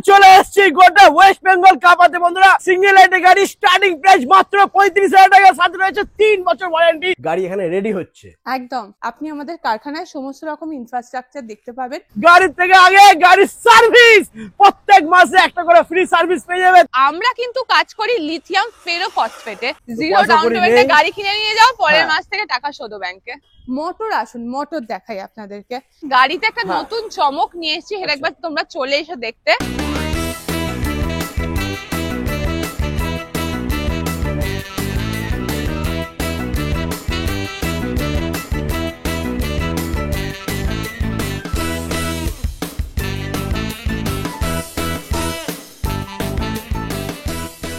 চলে এসেছি গোটা ওয়েস্ট বেঙ্গল কাপাতে বন্ধুরা। সিঙ্গেল লাইটের গাড়ি স্টার্টিং প্রাইস মাত্র 35,000 টাকা, সাথে রয়েছে 3 বছর ওয়ারেন্টি। গাড়ি এখানে রেডি হচ্ছে একদম। আপনি আমাদের কারখানায় সমস্ত রকম ইনফ্রাস্ট্রাকচার দেখতে পাবেন। গাড়ির থেকে আগে গাড়ির সার্ভিস, প্রত্যেক মাসে একটা করে ফ্রি সার্ভিস পেয়ে যাবেন। আমরা কিন্তু কাজ করি লিথিয়াম ফেরোফসফেটে। জিরো ডাউন পেমেন্টে গাড়ি কিনে নিয়ে যাও, পরের মাস থেকে টাকা শোধ ব্যাংকে। মোটর আসুন, মোটর দেখাই আপনাদেরকে। গাড়িতে একটা নতুন চমক নিয়ে এসেছি, সেটা একবার তোমরা চলে এসে দেখতে।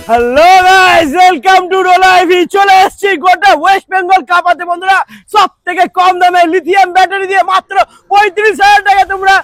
হ্যালো গাইস, ওয়েলকাম টু রোলাইভি। চলে এসেছি গোটা ওয়েস্ট বেঙ্গল কাপাতে বন্ধুরা। সব থেকে কম দামে লিথিয়াম ব্যাটারি দিয়ে মাত্র 35,000 টাকা তোমরা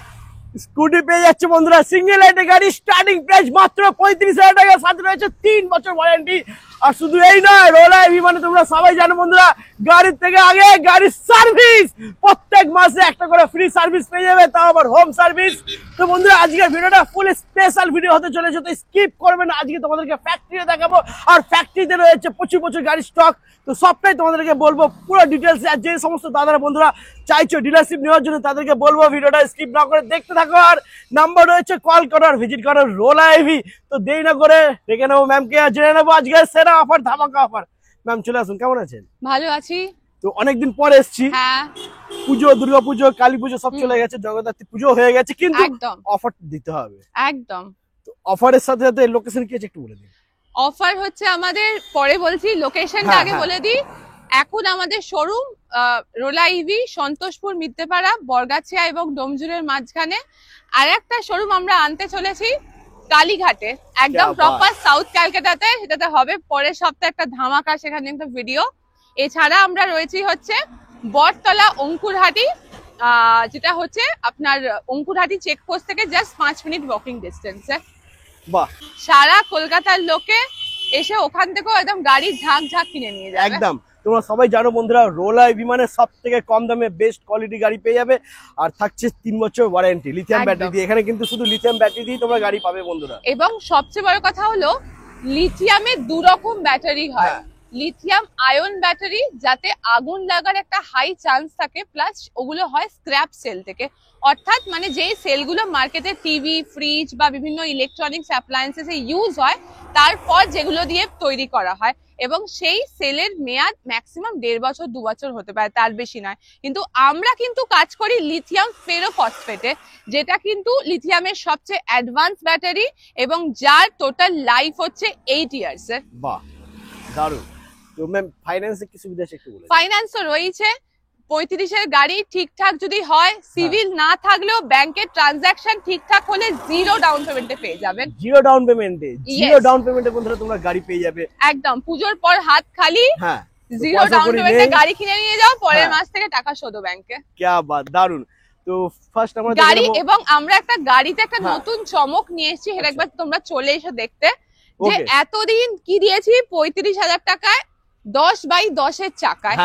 স্কুটি পেয়ে যাচ্ছে বন্ধুরা। সিঙ্গেল লাইটের গাড়ি স্টার্টিং প্রাইস মাত্র 35,000 টাকা, সাথে রয়েছে 3 বছর ওয়ারেন্টি। আর শুধু এই নয়, রোলাইভি মানে তোমরা সবাই জানো বন্ধুরা, গাড়ির থেকে আগে গাড়ির সার্ভিস, প্রত্যেক মাসে একটা করে ফ্রি সার্ভিস পেয়ে যাবে, তাও আবার হোম সার্ভিস। তো বন্ধুরা, আজকের ভিডিওটা ফুল স্পেশাল ভিডিও হতে চলেছে, তো স্কিপ করবে না। আজকে তোমাদেরকে ফ্যাক্টরি দেখাবো, আর ফ্যাক্টরিতে রয়েছে প্রচুর প্রচুর গাড়ির স্টক। তো সবটাই তোমাদেরকে বলবো পুরো ডিটেলস। আর যে সমস্ত দাদারা বন্ধুরা চাইছো ডিলারশিপ নেওয়ার জন্য, তাদেরকে বলবো ভিডিওটা স্কিপ না করে দেখতে থাকো। আর নাম্বার রয়েছে কল করো আর ভিজিট করো রোলাইভি। তো দেরি না করে দেখে নেবো ম্যামকে, আর জেনে নেবো আজকে সেরা অফার, ধামাকা অফার। ম্যাম চলে আসুন, কেমন আছেন? ভালো আছি। তো অনেকদিন পরে এসেছি। হ্যাঁ, পুজো, দুর্গা পুজো, কালী পুজো সব চলে গেছে, জগদ্ধাত্রী পুজো হয়ে গেছে, কিন্তু একদম অফার দিতে হবে। একদম। তো অফারের সাথে সাথে লোকেশন কি আছে একটু বলে দিন। অফার হচ্ছে আমাদের, পরে বলছি, লোকেশনটা আগে বলে দিই। এখন আমাদের শোরুম রোলাইভি সন্তোষপুর, মিত্রেপাড়া, বরগাছিয়া এবং ডোমজুরের মাঝখানে। আর একটা শোরুম আমরা আনতে চলেছি কালীঘাটে, একদম প্রপার সাউথ ক্যালকাটাতে। সেটাতে হবে পরের সপ্তাহে একটা ধামাকা, সেখানে একটা ভিডিও। এছাড়া আমরা রয়েছি হচ্ছে বটতলা অঙ্কুরহাটি, যেটা হচ্ছে আপনার অঙ্কুরহাটি চেকপোস্ট থেকে জাস্ট 5 মিনিট ওয়াকিং ডিস্টেন্সে। বাহ, সারা কলকাতার লোকে এসে ওখান থেকেও একদম গাড়ি ঝাঁক ঝাঁক কিনে নিয়ে যাবে। একদম। তোমরা সবাই জানো বন্ধুরা, রোলাইভি মানে সব থেকে কম দামে বেস্ট কোয়ালিটি গাড়ি পেয়ে যাবে, আর থাকছে 3 বছর ওয়ারেন্টি লিথিয়াম ব্যাটারি দিয়ে। এখানে কিন্তু শুধু লিথিয়াম ব্যাটারি দিয়ে তোমরা গাড়ি পাবে বন্ধুরা। এবং সবচেয়ে বড় কথা হলো, লিথিয়ামের 2 রকম ব্যাটারি হয়। লিথিয়াম আয়ন ব্যাটারি, যাতে আগুন লাগার একটা হাই চান্স থাকে, প্লাস ওগুলো হয় স্ক্র্যাপ সেল থেকে। অর্থাৎ মানে যেই সেলগুলো মার্কেটে টিভি, ফ্রিজ বা বিভিন্ন ইলেকট্রনিক্স অ্যাপ্লায়েন্সেসে ইউজ হয়, তারপর যেগুলো দিয়ে তৈরি করা হয়। এবং সেই সেলের মেয়াদ ম্যাক্সিমাম 1.5 বছর 2 বছর হতে পারে, তার বেশি নয়। কিন্তু আমরা কিন্তু কাজ করি লিথিয়াম ফেরোফসফেটে, যেটা কিন্তু লিথিয়ামের সবচেয়ে অ্যাডভান্স ব্যাটারি, এবং যার টোটাল লাইফ হচ্ছে 8 ইয়ার্স এর। বাহ, দারুণ। তো ম্যাম ফাইন্যান্সের কি সুবিধা আছে একটু বলে দিন। ফাইন্যান্স তো রয়েছে। 35 এর গাড়ি ঠিকঠাক যদি হয়, সিভিল না থাকলেও ব্যাংকের ট্রানজাকশন ঠিকঠাক হলে 0 ডাউন পেমেন্টে পেয়ে যাবেন। 0 ডাউন পেমেন্টে, 0 ডাউন পেমেন্টে বন্ধুরা তোমরা গাড়ি পেয়ে যাবে। একদম, পুজোর পর হাত খালি। হ্যাঁ, 0 ডাউন পেমেন্টে গাড়ি কিনে নিয়ে যাও, পরের মাস থেকে টাকা শোধ ব্যাংকে। কি বাত, দারুণ। তো ফার্স্ট আমরা গাড়ি, এবং আমরা একটা গাড়িতে একটা নতুন চমক নিয়ে এসেছি, সেটা একবার তোমরা চলে এসে দেখতে। যে এতদিন কি দিয়েছি 35,000 টাকায় 10x10 এর চাকায়,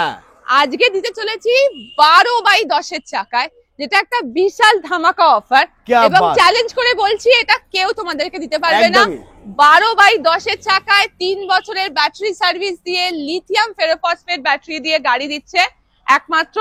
আজকে দিতে চলেছি 12x10 এর চাকায়, যেটা একটা বিশাল ধামাকা অফার। এবং চ্যালেঞ্জ করে বলছি, এটা কেউ তোমাদেরকে দিতে পারবে না। 12x10 এর চাকায় 3 বছরের ব্যাটারি সার্ভিস দিয়ে, লিথিয়াম ফেরোফসফেট ব্যাটারি দিয়ে গাড়ি দিচ্ছে একমাত্র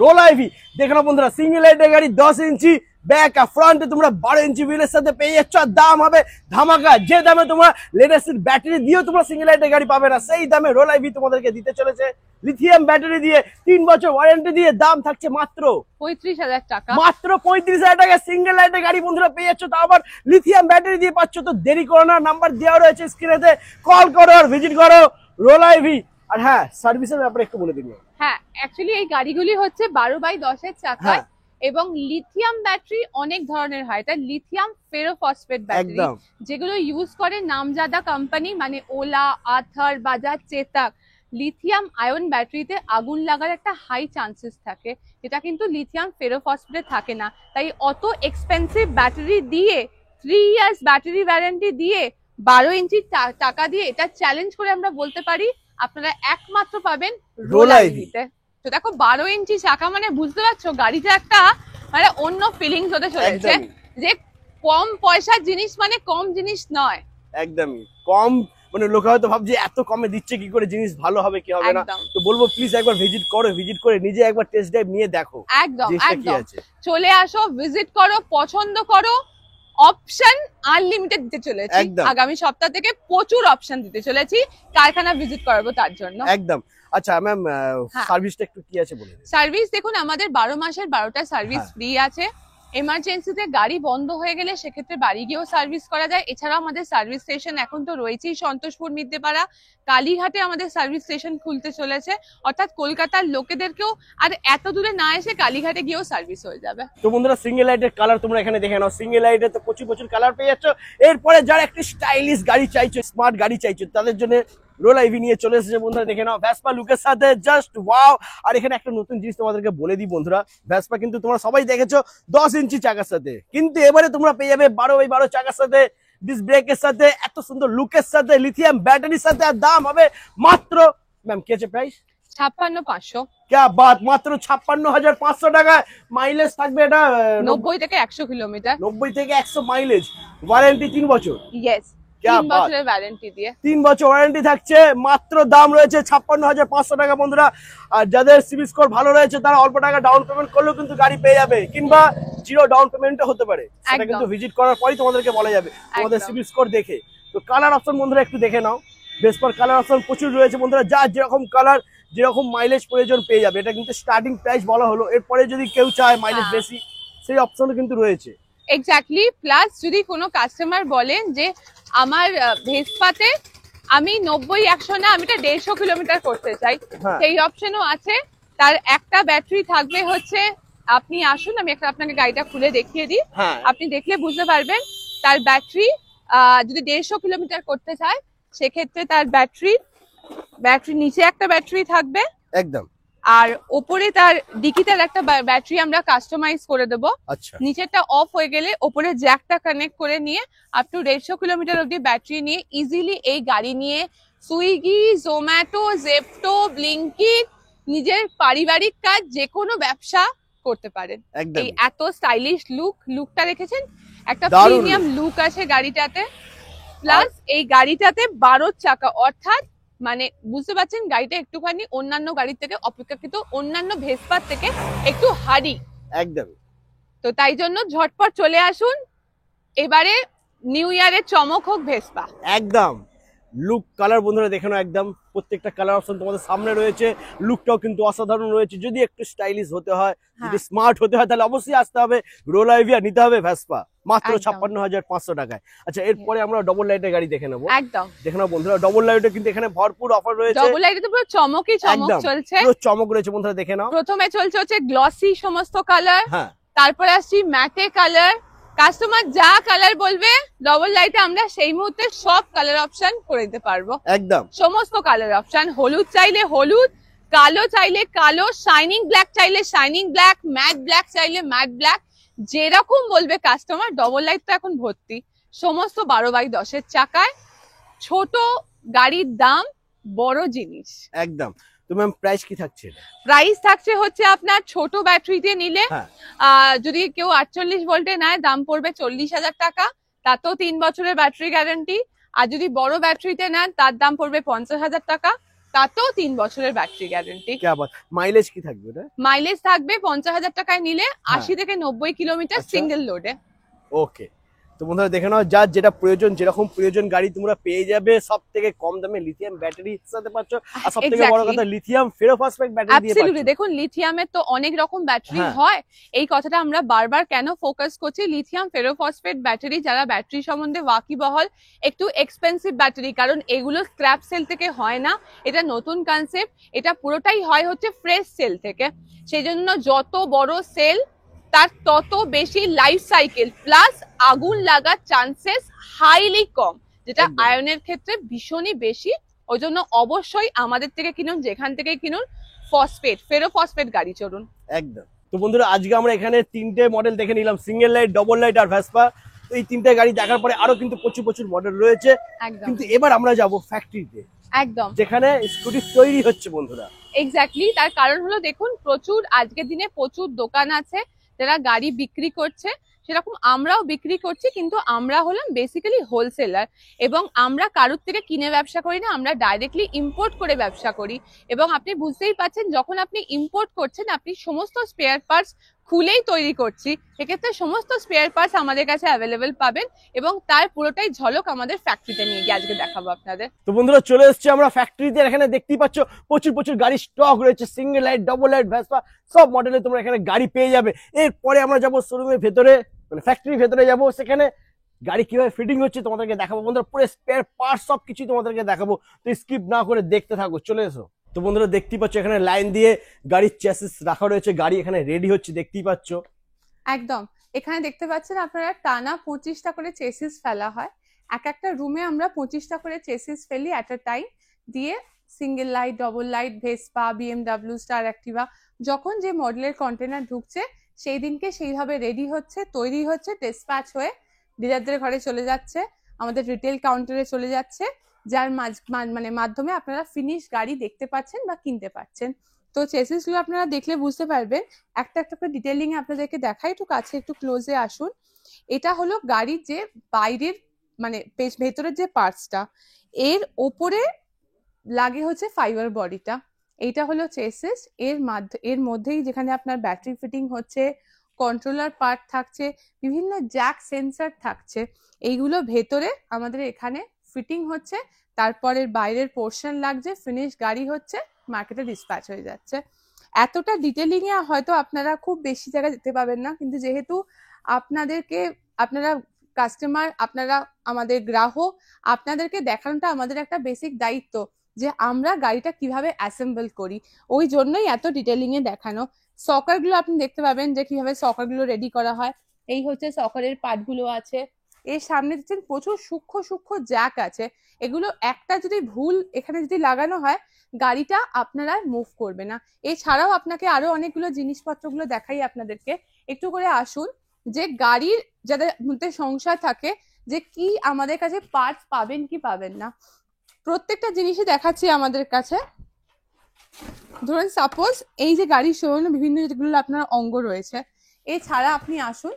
রোলাইভি। দেখো না বন্ধুরা, সিঙ্গেল লাইটের গাড়ি 10 ইঞ্চি ব্যাক আর ফ্রন্টে তোমরা 12 ইঞ্চি হুইলের সাথে পেয়ে যাচ্ছ। আর দাম হবে ধামাকা। যে দামে তোমরা লেটেস্ট ব্যাটারি দিয়েও তোমরা সিঙ্গেল লাইটের গাড়ি পাবে না, সেই দামে রোলাইভি তোমাদেরকে দিতে চলেছে লিথিয়াম ব্যাটারি দিয়ে, 3 বছর ওয়ারেন্টি দিয়ে। দাম থাকছে মাত্র 35,000 টাকা। মাত্র 35,000 টাকা সিঙ্গেল লাইটের গাড়ি বন্ধুরা পেয়ে যাচ্ছ, তাও আবার লিথিয়াম ব্যাটারি দিয়ে পাচ্ছ। তো দেরি করো না, নাম্বার দেওয়া রয়েছে স্ক্রিনেতে, কল করো আর ভিজিট করো রোলাইভি। আর হ্যাঁ, সার্ভিসের ব্যাপারে একটু বলে দিন। হ্যাঁ, অ্যাকচুয়ালি এই গাড়িগুলি হচ্ছে 12x10 এর চাকায়, এবং লিথিয়াম ব্যাটারি অনেক ধরনের হয়। এটা লিথিয়াম ফেরোফসফেট ব্যাটারি, যেগুলো ইউজ করে নামজাদা কোম্পানি, মানে ওলা, আথার, বাজাজ, চেতাক। লিথিয়াম আয়ন ব্যাটারিতে আগুন লাগার একটা হাই চান্সেস থাকে, যেটা কিন্তু লিথিয়াম ফেরোফসফেটে থাকে না। তাই অত এক্সপেন্সিভ ব্যাটারি দিয়ে, 3 ইয়ার্স ব্যাটারি ওয়ারেন্টি দিয়ে, 12 ইঞ্চি টাকা দিয়ে, এটা চ্যালেঞ্জ করে আমরা বলতে পারি আপনারা একমাত্র পাবেন রোলাইভিতে। তো দেখো, 12 ইঞ্চি চাকা মানে বুঝতে পারছো গাড়িটা একটা মানে অন্য ফিলিংস হতে চলেছে। যে কম পয়সার জিনিস মানে কম জিনিস নয়। একদমই কম, মানে লোকে হয়তো ভাবছে এত কমে দিচ্ছে কি করে, জিনিস ভালো হবে কি হবে না। একদম। তো বলবো প্লিজ একবার ভিজিট করো, ভিজিট করে নিজে একবার টেস্ট ড্রাইভ নিয়ে দেখো একদম জিনিসটা কি একদম আছে। চলে আসো, ভিজিট করো, পছন্দ করো। অপশন আনলিমিটেড দিতে চলেছি একদম। আগামী সপ্তাহ থেকে, প্রচুর অপশন দিতে চলেছি, কারখানা ভিজিট করাবো তার জন্য। একদম। আচ্ছা ম্যাম, হ্যাঁ। সার্ভিসটা একটু কি আছে বলে দিন। সার্ভিস দেখুন, আমাদের 12 মাসের 12টা সার্ভিস হ্যাঁ। ফ্রি আছে। এমার্জেন্সিতে গাড়ি বন্ধ হয়ে গেলে সেক্ষেত্রে বাড়ি গিয়েও সার্ভিস করা যায়। এছাড়াও আমাদের সার্ভিস স্টেশন এখন তো রয়েছেই সন্তোষপুর, মিদ্যেপাড়া, কালীঘাটে আমাদের সার্ভিস স্টেশন খুলতে চলেছে, অর্থাৎ কলকাতার লোকেদেরকেও আর এত দূরে না এসে কালীঘাটে গিয়েও সার্ভিস হয়ে যাবে। তো বন্ধুরা সিঙ্গেল লাইটের কালার তোমরা এখানে দেখে নাও, সিঙ্গেল লাইটে তো প্রচুর প্রচুর কালার পেয়ে যাচ্ছ। এরপরে যারা একটি স্টাইলিশ গাড়ি চাইছো, স্মার্ট গাড়ি চাইছো, তাদের জন্য রোল আইভি নিয়ে চলে এসেছে বন্ধুরা, দেখে নাও ভেসপা লুকের সাথে, জাস্ট ওয়াও। আর এখানে একটা নতুন জিনিস তোমাদেরকে বলে দিই বন্ধুরা, ভেসপা কিন্তু তোমরা সবাই দেখেছো 10 ইঞ্চি চাকার সাথে, কিন্তু এবারে তোমরা পেয়ে যাবে 12x12 চাকার সাথে, ডিস্ক ব্রেকের সাথে, এত সুন্দর লুকের সাথে, লিথিয়াম ব্যাটারির সাথে, আর দাম হবে মাত্র, ম্যাম কি আছে প্রাইস? 56,500। क्या बात, মাত্র 56,500 টাকায়। মাইলেজ থাকবে এটা 90 থেকে 100 কিলোমিটার। 90 থেকে 100 মাইলেজ, ওয়ারেন্টি 3 বছর। ইয়েস, क्या 3 বছরের ওয়ারেন্টি দিয়ে 3 বছর ওয়ারেন্টি থাকছে, মাত্র দাম রয়েছে 56,500 টাকা বন্ধুরা। আর যাদের সিবিল স্কোর ভালো রয়েছে তারা অল্প টাকা ডাউন পেমেন্ট করলেও কিন্তু গাড়ি পেয়ে যাবে, কিংবা জিরো ডাউন পেমেন্টও হতে পারে, সেটা একদম। কিন্তু ভিজিট করার পরই তোমাদেরকে বলা যাবে তোমাদের একদম। সিবিল স্কোর দেখে। তো কালার অপশন বন্ধুরা একটু দেখে নাও, ভেসপার কালার অপশন প্রচুর রয়েছে বন্ধুরা, যার যেরকম কালার যেরকম মাইলেজ প্রয়োজন পেয়ে যাবে। এটা কিন্তু স্টার্টিং প্রাইস বলা হলো, এরপরে যদি কেউ চায় মাইলেজ হ্যাঁ। বেশি, সেই অপশনও কিন্তু রয়েছে। এক্স্যাক্টলি। প্লাস যদি কোনো কাস্টমার বলেন যে আমার ভেসপাতে আমি 90-100 না, আমি এটা 150 কিলোমিটার করতে চাই, হ্যাঁ। সেই অপশনও আছে। তার একটা ব্যাটারি থাকবে হচ্ছে, আপনি আসুন আমি একটা আপনাকে গাড়িটা খুলে দেখিয়ে দিই, হ্যাঁ আপনি দেখলে বুঝতে পারবেন। তার ব্যাটারি যদি 150 কিলোমিটার করতে চায় সেক্ষেত্রে তার ব্যাটারি নিচে একটা ব্যাটারি থাকবে, একদম। আর ওপরে তার ডিকিটার একটা ব্যাটারি আমরা কাস্টমাইজ করে দেবো। আচ্ছা নিচেরটা অফ হয়ে গেলে ওপরে জ্যাকটা কানেক্ট করে নিয়ে আপ টু 150 কিলোমিটার অব্দি ব্যাটারি নিয়ে ইজিলি এই গাড়ি নিয়ে সুইগি, জোম্যাটো, জেপ্টো, ব্লিঙ্কিট, নিজের পারিবারিক কাজ, যে কোনো ব্যবসা করতে পারেন। একদম এই এত স্টাইলিশ লুকটা রেখেছেন, একটা দারুণ প্রিমিয়াম লুক আছে গাড়িটাতে। প্লাস এই গাড়িটাতে 12 চাকা, অর্থাৎ মানে বুঝতে পারছেন গাড়িটা একটুখানি অন্যান্য গাড়ির থেকে অপেক্ষাকৃত, অন্যান্য ভেসপার থেকে একটু হাড়ি। একদম। তো তাই জন্য ঝটপট চলে আসুন, এবারে নিউ ইয়ারের চমক হোক ভেসপা। একদম লুক কালার বন্ধুরা দেখে নাও, একদম প্রত্যেকটা কালার অপশন তোমাদের সামনে রয়েছে, লুকটাও কিন্তু অসাধারণ রয়েছে। যদি একটু স্টাইলিশ হতে হয়, যদি স্মার্ট হতে হয়, তাহলে অবশ্যই আসতে হবে রোল আইভি, আর নিতে হবে ভেসপা মাত্র একদম। 56,500 টাকায়। আচ্ছা এরপরে আমরা ডবল লাইটের গাড়ি দেখে নেবো। একদম। দেখে নাও বন্ধুরা, ডবল লাইটে কিন্তু এখানে ভরপুর অফার রয়েছে, ডবল লাইটে তো পুরো চমকই চমক একদম চলছে। পুরো চমক রয়েছে বন্ধুরা, দেখে নাও। প্রথমে চলছে হচ্ছে গ্লসি সমস্ত কালার, হ্যাঁ তারপরে আসছি ম্যাটে কালার। কাস্টমার যা কালার বলবে ডবল লাইটে আমরা সেই মুহূর্তে সব কালার অপশন করে দিতে পারবো, একদম সমস্ত কালার অপশন। হলুদ চাইলে হলুদ, কালো চাইলে কালো, শাইনিং ব্ল্যাক চাইলে শাইনিং ব্ল্যাক, ম্যাট ব্ল্যাক চাইলে ম্যাট ব্ল্যাক, যেরকম বলবে কাস্টমার। ডবল লাইট তো এখন ভর্তি, সমস্ত 12x10 চাকায়। ছোট গাড়ির দাম বড় জিনিস। একদম। তো ম্যাম প্রাইস কি থাকছে? প্রাইস থাকছে হচ্ছে আপনার ছোট ব্যাটারিতে নিলে হ্যাঁ যদি কেউ 48 ভোল্টে নেয় দাম পড়বে 40,000 টাকা, তাতেও 3 বছরের ব্যাটারি গ্যারান্টি। আর যদি বড় ব্যাটারিতে নেন তার দাম পড়বে 50,000 টাকা, তাতেও 3 বছরের ব্যাটারি গ্যারান্টি। কি আবার মাইলেজ কি থাকবে এটা? মাইলেজ থাকবে 50,000 টাকায় নিলে 80 থেকে 90 কিলোমিটার আচ্ছা। সিঙ্গেল লোডে। ওকে। তো বন্ধুরা দেখে নাও, যার যেটা প্রয়োজন, যেরকম প্রয়োজন গাড়ি তোমরা পেয়ে যাবে সব থেকে কম দামে লিথিয়াম ব্যাটারি সাথে পাচ্ছ, আর সব থেকে বড় কথা লিথিয়াম ফেরোফসফেট ব্যাটারি দিয়ে অ্যাবসলিউটলি। পাচ্ছ। দেখুন লিথিয়ামের তো অনেক রকম ব্যাটারি হ্যাঁ। হয়, এই কথাটা আমরা বারবার কেন ফোকাস করছি। লিথিয়াম ফেরোফসফেট ব্যাটারি, যারা ব্যাটারি সম্বন্ধে ওয়াকিবহাল, একটু এক্সপেন্সিভ ব্যাটারি, কারণ এগুলো স্ক্র্যাপ সেল থেকে হয় না, এটা নতুন কনসেপ্ট, এটা পুরোটাই হয় হচ্ছে ফ্রেশ সেল থেকে। সেই জন্য যত বড় সেল তার তত বেশি লাইফ সাইকেল, প্লাস আগুন লাগার চান্সেস হাইলি কম, যেটা একদম। আয়নের ক্ষেত্রে ভীষণই বেশি। ওই জন্য অবশ্যই আমাদের থেকে কিনুন, যেখান থেকে কিনুন ফসফেট, ফেরোফসফেট গাড়ি চড়ুন। একদম। তো বন্ধুরা আজকে আমরা এখানে তিনটে মডেল দেখে নিলাম, সিঙ্গেল লাইট, ডবল লাইট আর ভেসপা। তো এই তিনটে গাড়ি দেখার পরে আরো কিন্তু প্রচুর প্রচুর মডেল রয়েছে, একদম কিন্তু এবার আমরা যাব ফ্যাক্টরিতে, একদম যেখানে স্কুটি তৈরি হচ্ছে বন্ধুরা। এক্স্যাক্টলি। তার কারণ হলো দেখুন, প্রচুর আজকের দিনে প্রচুর দোকান আছে যারা গাড়ি বিক্রি করছে, সেরকম আমরাও বিক্রি করছি, কিন্তু আমরা হলাম বেসিক্যালি হোলসেলার এবং আমরা কারোর থেকে কিনে ব্যবসা করি না, আমরা ডাইরেক্টলি ইম্পোর্ট করে ব্যবসা করি। এবং আপনি বুঝতেই পাচ্ছেন, যখন আপনি ইম্পোর্ট করছেন আপনি সমস্ত স্পেয়ার পার্টস খুলেই তৈরি করছি, সেক্ষেত্রে সমস্ত স্পেয়ার পার্টস আমাদের কাছে অ্যাভেলেবেল পাবেন এবং তার পুরোটাই ঝলক আমাদের ফ্যাক্টরিতে নিয়ে গিয়ে আজকে দেখাবো আপনাদের। তো বন্ধুরা চলে এসেছি আমরা ফ্যাক্টরিতে, এখানে দেখতেই পাচ্ছ প্রচুর প্রচুর গাড়ি স্টক রয়েছে, single light, double light, Vespa সব মডেলে তোমরা এখানে গাড়ি পেয়ে যাবে। এরপরে আমরা যাবো শোরুমের ভেতরে, মানে ফ্যাক্টরির ভেতরে যাবো, সেখানে গাড়ি কিভাবে ফিটিং হচ্ছে তোমাদেরকে দেখাবো বন্ধুরা, পুরো স্পেয়ার পার্টস সব কিছু তোমাদেরকে দেখাবো, তো স্কিপ না করে দেখতে থাকো, চলে এসো। তো বন্ধুরা দেখতেই পাচ্ছ এখানে লাইন দিয়ে গাড়ির চ্যাসিস রাখা রয়েছে, গাড়ি এখানে রেডি হচ্ছে দেখতেই পাচ্ছ। একদম, এখানে দেখতে পাচ্ছেন আপনারা টানা 25টা করে চেসিস ফেলা হয়। এক একটা রুমে আমরা 25টা করে চেসিস ফেলি অ্যাট আ টাইম, দিয়ে single light, double light, Vespa, BMW, star Activa, যখন যে মডেলের কন্টেনার ঢুকছে সেই দিনকে সেইভাবে রেডি হচ্ছে, তৈরি হচ্ছে, ডিসপ্যাচ হয়ে ডিলারদের ঘরে চলে যাচ্ছে, আমাদের রিটেল কাউন্টারে চলে যাচ্ছে, যার মানে মাধ্যমে আপনারা ফিনিশ গাড়ি দেখতে পাচ্ছেন বা কিনতে পাচ্ছেন। তো চেসিস গুলো আপনারা দেখলে বুঝতে পারবেন, একটা একটা করে ডিটেলিং এ আপনাদেরকে দেখাই, একটু কাছে একটু ক্লোজে আসুন। এটা হলো গাড়ির যে বাইরের মানে ভেতরের যে পার্টসটা, এর ওপরে লাগে হচ্ছে ফাইবার বডিটা, এইটা হলো চেসিস। এর মধ্যেই যেখানে আপনার ব্যাটারি ফিটিং হচ্ছে, কন্ট্রোলার পার্ট থাকছে, বিভিন্ন জ্যাক সেন্সর থাকছে, এইগুলো ভেতরে আমাদের এখানে ফিটিং হচ্ছে, তারপরের বাইরের পোর্শন লাগছে, ফিনিশ গাড়ি হচ্ছে, মার্কেটে ডিসপ্যাচ হয়ে যাচ্ছে। এতটা ডিটেলিং এ হয়তো আপনারা খুব বেশি জায়গায় যেতে পাবেন না, কিন্তু যেহেতু আপনারা কাস্টমার, আপনারা আমাদের গ্রাহক, আপনাদেরকে দেখানোটা আমাদের একটা বেসিক দায়িত্ব যে আমরা গাড়িটা কিভাবে অ্যাসেম্বল করি, ওই জন্যই এত ডিটেলিং এ দেখানো। সকার গুলো আপনি দেখতে পাবেন যে কিভাবে সকার গুলো রেডি করা হয়, এই হচ্ছে সকারের পার্ট গুলো আছে। এর সামনে দেখছেন প্রচুর সূক্ষ্ম সূক্ষ্ম জ্যাক আছে, এগুলো একটা যদি ভুল এখানে যদি লাগানো হয় গাড়িটা আপনারা মুভ করবে না। এছাড়াও আপনাকে আরো অনেকগুলো জিনিসপত্রগুলো দেখাই আপনাদেরকে, একটু করে আসুন। যে গাড়ির যাদের মধ্যে সংশয় থাকে যে কি আমাদের কাছে পার্টস পাবেন কি পাবেন না, প্রত্যেকটা জিনিসই দেখাচ্ছি আমাদের কাছে। ধরুন সাপোজ এই যে গাড়ির শোরুমে বিভিন্ন যেগুলো আপনার অঙ্গ রয়েছে, এছাড়া আপনি আসুন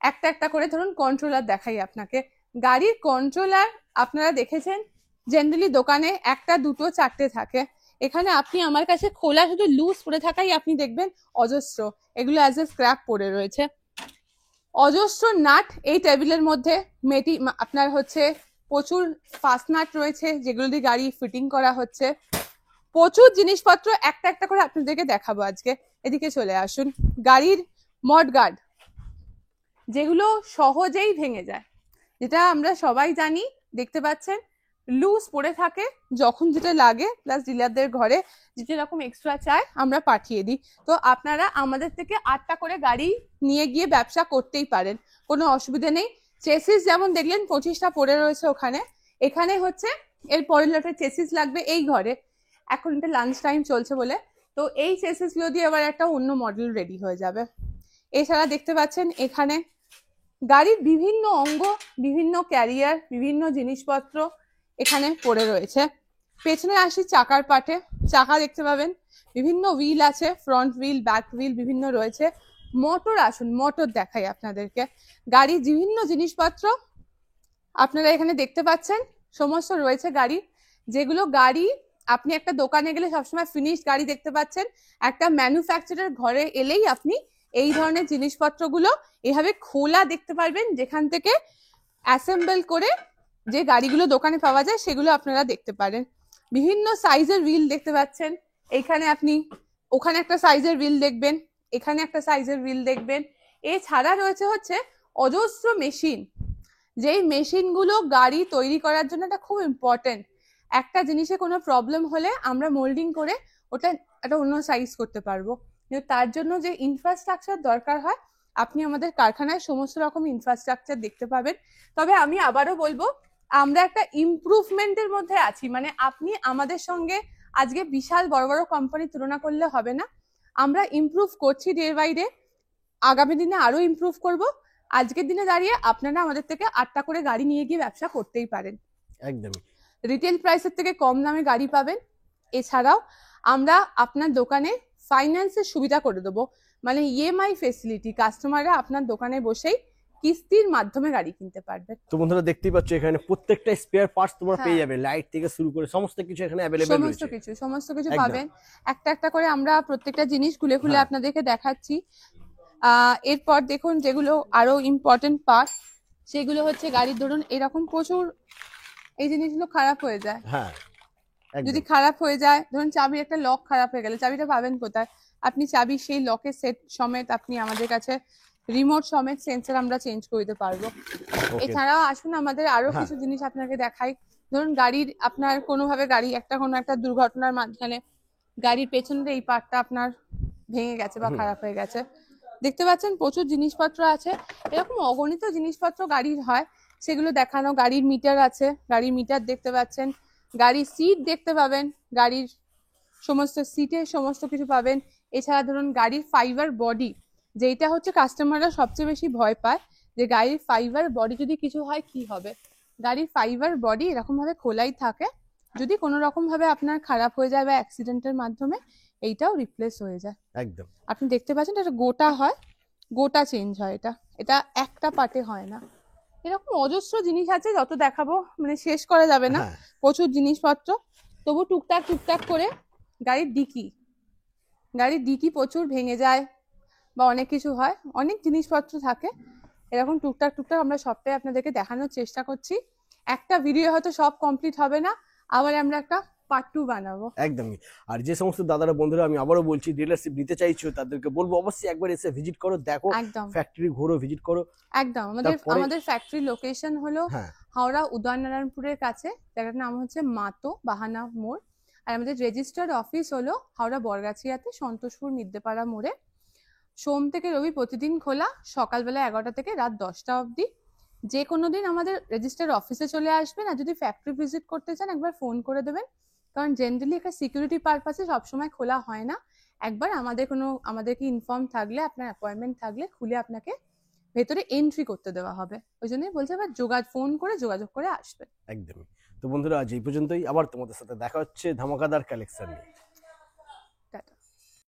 একটা একটা করে, ধরুন কন্ট্রোলার দেখাই আপনাকে। গাড়ির কন্ট্রোলার আপনারা দেখেছেন জেনারেলি দোকানে একটা, দুটো, চারটে থাকে, এখানে আপনি আমার কাছে খোলা শুধু লুজ পড়ে থাকাই আপনি দেখবেন অজস্র, এগুলো অ্যাজ এ স্ক্র্যাপ পড়ে রয়েছে। অজস্র নাট এই টেবিলের মধ্যে, আপনার হচ্ছে প্রচুর ফাস্ট নাট রয়েছে যেগুলো দিয়ে গাড়ি ফিটিং করা হচ্ছে, প্রচুর জিনিসপত্র একটা একটা করে আপনাদেরকে দেখাবো আজকে। এদিকে চলে আসুন। গাড়ির মড গার্ড যেগুলো সহজেই ভেঙে যায়, যেটা আমরা সবাই জানি, দেখতে পাচ্ছেন লুজ পড়ে থাকে, যখন যেটা লাগে প্লাস ডিলারদের ঘরে যেটা রকম এক্সট্রা চায় আমরা পাঠিয়ে দিই। তো আপনারা আমাদের থেকে 8টা করে গাড়ি নিয়ে গিয়ে ব্যবসা করতেই পারেন, কোনো অসুবিধা নেই। চেসিস যেমন দেখলেন 25টা পড়ে রয়েছে ওখানে, এখানে হচ্ছে এর পরের লটের চেসিস লাগবে এই ঘরে, এখন এটা লাঞ্চ টাইম চলছে বলে, তো এই চেসিস গুলো দিয়ে আবার একটা অন্য মডেল রেডি হয়ে যাবে। এছাড়া দেখতে পাচ্ছেন এখানে গাড়ির বিভিন্ন অঙ্গ, বিভিন্ন ক্যারিয়ার, বিভিন্ন জিনিসপত্র এখানে পড়ে রয়েছে। পেছনে আসি চাকার পাটে, চাকা দেখতে পাবেন, বিভিন্ন হুইল আছে, ফ্রন্ট হুইল, ব্যাক হুইল বিভিন্ন রয়েছে। মোটর আসুন, মোটর দেখাই আপনাদেরকে। গাড়ির বিভিন্ন জিনিসপত্র আপনারা এখানে দেখতে পাচ্ছেন, সমস্ত রয়েছে গাড়ি, যেগুলো গাড়ি আপনি একটা দোকানে গেলে সবসময় ফিনিশ গাড়ি দেখতে পাচ্ছেন, একটা ম্যানুফ্যাকচারার ঘরে এলেই আপনি এই ধরনের জিনিসপত্রগুলো এভাবে খোলা দেখতে পারবেন, যেখান থেকে অ্যাসেম্বল করে যে গাড়িগুলো দোকানে পাওয়া যায় সেগুলো আপনারা দেখতে পারেন। বিভিন্ন সাইজের হুইল দেখতে পাচ্ছেন, এইখানে আপনি ওখানে একটা সাইজের হুইল দেখবেন, এখানে একটা সাইজের হুইল দেখবেন। এছাড়া রয়েছে হচ্ছে অজস্র মেশিন, যেই মেশিনগুলো গাড়ি তৈরি করার জন্য এটা খুব ইম্পর্টেন্ট। একটা জিনিসে কোনো প্রবলেম হলে আমরা মোল্ডিং করে ওটা একটা অন্য সাইজ করতে পারবো, কিন্তু তার জন্য যে ইনফ্রাস্ট্রাকচার দরকার হয় আপনি আমাদের কারখানায় সমস্ত রকম ইনফ্রাস্ট্রাকচার দেখতে পাবেন। তবে আমি আবারও বলবো, আমরা একটা ইমপ্রুভমেন্টের মধ্যে আছি, মানে আপনি আমাদের সঙ্গে আজকে বিশাল বড় বড় কোম্পানি তুলনা করলে হবে না, আমরা ইমপ্রুভ করছি ডে বাই ডে, আগামী দিনে আরো ইমপ্রুভ করব। আজকের দিনে দাঁড়িয়ে আপনারা আমাদের থেকে 8টা করে গাড়ি নিয়ে গিয়ে ব্যবসা করতেই পারেন, একদমই রিটেল প্রাইসের থেকে কম দামে গাড়ি পাবেন। এছাড়াও আমরা আপনার দোকানে ফাইন্যান্সের সুবিধা করে দেবো, মানে ইএমআই ফেসিলিটি, কাস্টমাররা আপনার দোকানে বসেই কিস্তির মাধ্যমে গাড়ি কিনতে পারবেন। তো বন্ধুরা দেখতেই পাচ্ছ এখানে প্রত্যেকটা স্পেয়ার পার্টস তোমরা হ্যাঁ। পেয়ে যাবে, লাইট থেকে শুরু করে সমস্ত কিছু এখানে অ্যাভেলেবেল সমস্ত রয়েছে। কিছু একদম। পাবেন। একটা একটা করে আমরা প্রত্যেকটা জিনিস খুলে খুলে হ্যাঁ। আপনাদেরকে দেখাচ্ছি। এরপর দেখুন যেগুলো আরো ইম্পর্টেন্ট পার্ট, সেগুলো হচ্ছে গাড়ির ধরুন এরকম প্রচুর এই জিনিসগুলো খারাপ হয়ে যায়। হ্যাঁ যদি একদম। খারাপ হয়ে যায়, ধরুন চাবির একটা লক খারাপ হয়ে গেলে চাবিটা পাবেন কোথায়? আপনি চাবি সেই লকের সেট সমেত আপনি আমাদের কাছে রিমোট সমেত সেন্সর আমরা চেঞ্জ করে দিতে পারবো। ওকে। এছাড়াও আসুন আমাদের আরো হ্যাঁ। কিছু জিনিস আপনাকে দেখাই। ধরুন গাড়ির আপনার কোনোভাবে গাড়ি কোনো একটা দুর্ঘটনার মাঝখানে গাড়ির পেছনের এই পার্টটা আপনার ভেঙে গেছে বা খারাপ হয়ে গেছে, দেখতে পাচ্ছেন প্রচুর জিনিসপত্র আছে। এরকম অগণিত জিনিসপত্র গাড়ির হয়, সেগুলো দেখানো। গাড়ির মিটার আছে, গাড়ির মিটার দেখতে পাচ্ছেন। গাড়ির সিট দেখতে পাবেন, গাড়ির সমস্ত সিটে সমস্ত কিছু পাবেন। এছাড়া ধরুন গাড়ির ফাইবার বডি, যেটা হচ্ছে কাস্টমাররা সবচেয়ে বেশি ভয় পায়, যে গাড়ির ফাইবার বডি যদি কিছু হয় কি হবে। গাড়ির ফাইবার বডি এরকম ভাবে খোলাই থাকে, যদি কোনো রকম ভাবে আপনার খারাপ হয়ে যায় বা অ্যাক্সিডেন্টের মাধ্যমে এইটাও রিপ্লেস হয়ে যায়। একদম। আপনি দেখতে পাচ্ছেন এটা গোটা হয়, গোটা চেঞ্জ হয়, এটা এটা একটা পার্টে হয় না। এরকম অজস্র জিনিস আছে, যত দেখাবো মানে শেষ করা যাবে না, হ্যাঁ। প্রচুর জিনিসপত্র। তবু টুকটাক টুকটাক করে গাড়ির ডিকি প্রচুর ভেঙে যায় বা অনেক কিছু হয়, অনেক জিনিসপত্র থাকে। এরকম টুকটাক টুকটাক আমরা সবটাই আপনাদেরকে দেখানোর চেষ্টা করছি। একটা ভিডিও হয়তো সব কমপ্লিট হবে না, আবার আমরা একটা পার্ট 2 বানাবো। একদমই। আর যে সমস্ত দাদারা বন্ধুরা আমি আবারও বলছি ডিলারশিপ নিতে চাইছো তাদেরকে বলবো অবশ্যই একবার এসে ভিজিট করো, দেখো একদম ফ্যাক্টরি ঘোরো, ভিজিট করো। একদম। তারপরে- আমাদের ফ্যাক্টরি লোকেশন হলো হ্যাঁ। হাওড়া উদয়নারায়ণপুরের কাছে, জায়গাটার নাম হচ্ছে মাতো বাহানা মোড়। আর আমাদের রেজিস্টার্ড অফিস হলো হাওড়া বরগাছিয়াতে সন্তোষপুর মিদ্যেপাড়া মোড়ে। সোম থেকে রবি প্রতিদিন খোলা, সকালবেলা 11টা থেকে রাত 10টা অবধি। যে কোনো দিন আমাদের রেজিস্টার্ড অফিসে চলে আসবেন, আর যদি ফ্যাক্টরি ভিজিট করতে চান একবার ফোন করে দেবেন, কারণ জেনারেলি একটা সিকিউরিটি পারপাসে সবসময় খোলা হয় না। একবার আমাদেরকে ইনফর্ম থাকলে, আপনার অ্যাপয়েন্টমেন্ট থাকলে খুলে আপনাকে ভেতরে এন্ট্রি করতে দেওয়া হবে। ওই জন্যই বলছি আবার ফোন করে যোগাযোগ করে আসবেন। একদমই। তো বন্ধুরা আজ এই পর্যন্তই, আবার তোমাদের সাথে দেখা হচ্ছে ধামাকাদার কালেকশন নিয়ে।